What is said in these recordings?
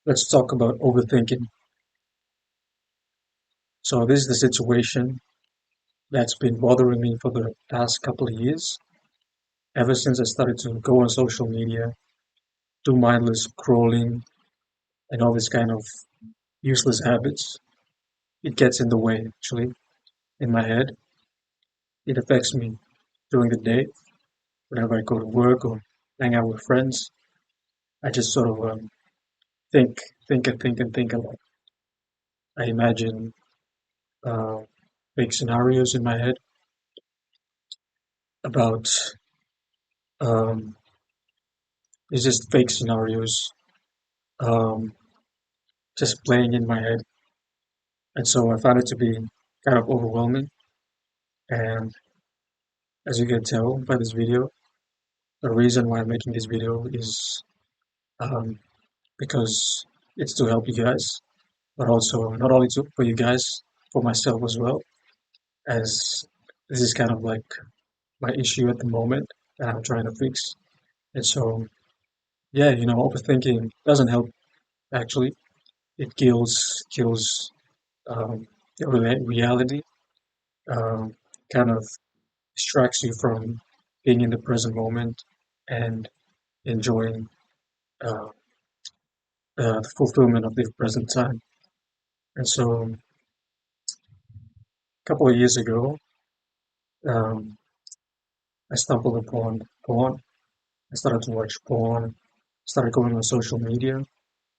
Let's talk about overthinking. So this is the situation that's been bothering me for the past couple of years. Ever since I started to go on social media, do mindless scrolling and all this kind of useless habits, it gets in the way actually in my head. It affects me during the day whenever I go to work or hang out with friends. I just sort of think, think a lot. I imagine uh, big scenarios in my head about um, it's just fake scenarios um, just playing in my head. And so I found it to be kind of overwhelming. And as you can tell by this video, the reason why I'm making this video is um, because it's to help you guys, but also not only for you guys, for myself as well, as this is kind of like my issue at the moment that I'm trying to fix. And so, yeah, overthinking doesn't help actually. It kills the reality, um, kind of distracts you from being in the present moment and enjoying uh, the fulfillment of the present time. And so, a couple of years ago, um, I stumbled upon porn. I started to watch porn, started going on social media.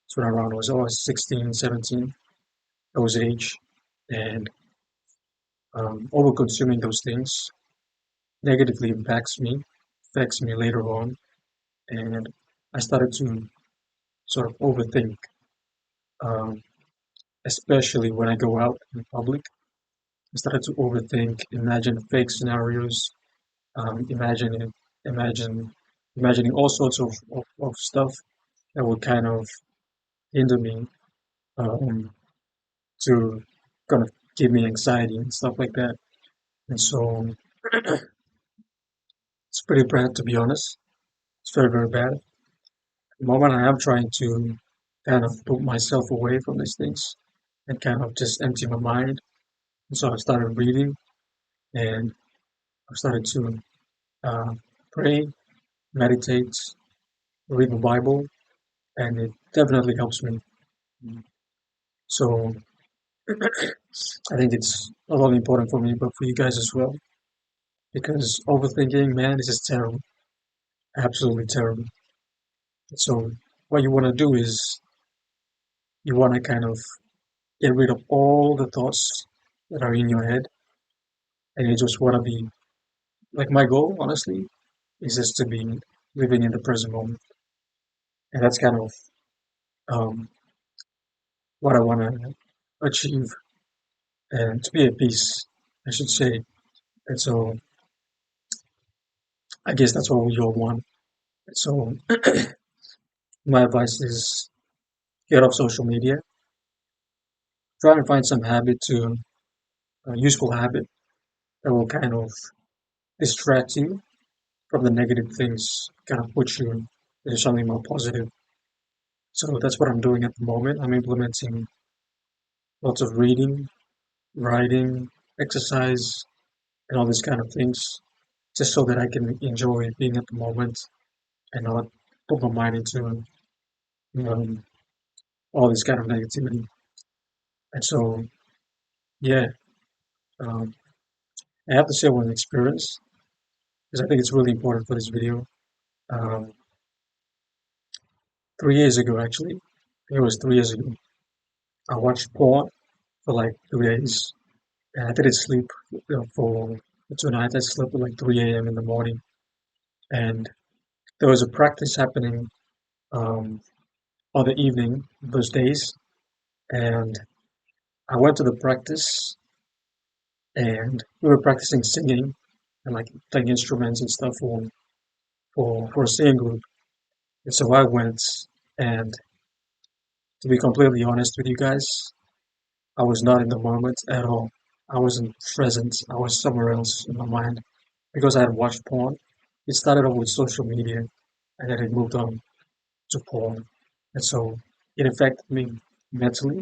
So around I was 16, 17, those age, and over consuming those things negatively affects me later on. And I started to sort of overthink, um, especially when I go out in public. I started to overthink, imagine fake scenarios, imagining, imagine, imagining all sorts of stuff that would kind of hinder me um, to kind of give me anxiety and stuff like that. And so it's pretty bad to be honest. It's very, very bad. At the moment I am trying to kind of put myself away from these things and kind of just empty my mind. And so I started reading and I started to uh, pray, meditate, read the Bible, and it definitely helps me. So I think it's not only important for me, but for you guys as well, because overthinking, man, this is terrible, absolutely terrible. So what you want to do is you want to kind of get rid of all the thoughts that are in your head, and you just want to be like my goal, honestly, is just to be living in the present moment, and that's kind of um, what I want to achieve, and to be at peace, I should say. And so I guess that's what we all want. So my advice is get off social media, try and find some habit to a useful habit that will kind of distract you from the negative things, kind of put you into something more positive. So that's what I'm doing at the moment. I'm implementing lots of reading, writing, exercise, and all these kind of things, just so that I can enjoy being at the moment and not put my mind into um, all this kind of negativity. And so, yeah, um, I have to share one experience because I think it's really important for this video. Um, 3 years ago, actually, I think it was 3 years ago, I watched porn for like 2 days, and I didn't sleep for 2 nights. I slept at like 3 a.m. in the morning, and there was a practice happening um, on the evening those days, and I went to the practice, and we were practicing singing and like playing instruments and stuff for a singing group. And so I went, and to be completely honest with you guys, I was not in the moment at all. I wasn't present. I was somewhere else in my mind because I had watched porn. It started off with social media and then it moved on to porn. And so, it affected me mentally.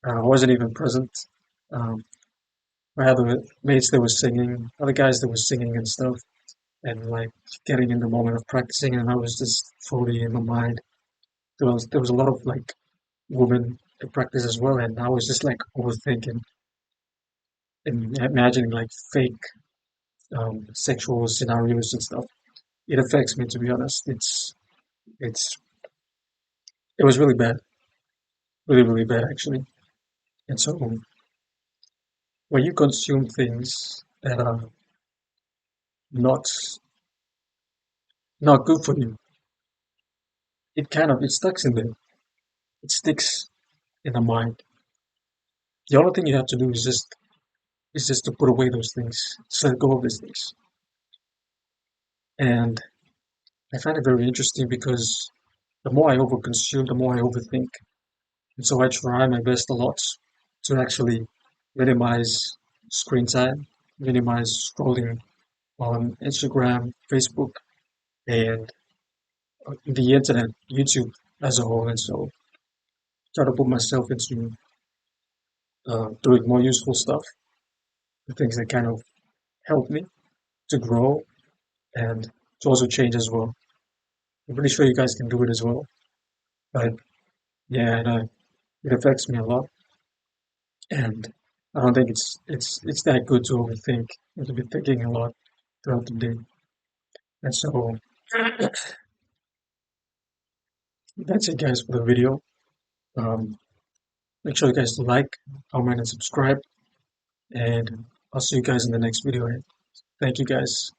I wasn't even present. Um, I had other mates that were singing, other guys that were singing and stuff, and like getting in the moment of practicing, and I was just fully in my mind. There was a lot of like women to practice as well, and I was just like overthinking and imagining like fake sexual scenarios and stuff. It affects me, to be honest. It's it was really bad, really bad actually. And so when you consume things that are not not good for you, it sticks in there. It sticks in the mind. The only thing you have to do is just to put away those things, just let go of these things. And I find it very interesting because the more I overconsume, the more I overthink. And so I try my best a lot to actually minimize screen time, minimize scrolling on Instagram, Facebook, and the internet, YouTube as a whole. And so try to put myself into doing more useful stuff, the things that kind of help me to grow and to also change as well. I'm pretty sure you guys can do it as well. But yeah, I know it affects me a lot, and I don't think it's that good to overthink and to be thinking a lot throughout the day. And so that's it, guys, for the video. Um, Make sure you guys like, comment, and subscribe, and I'll see you guys in the next video. Thank you, guys.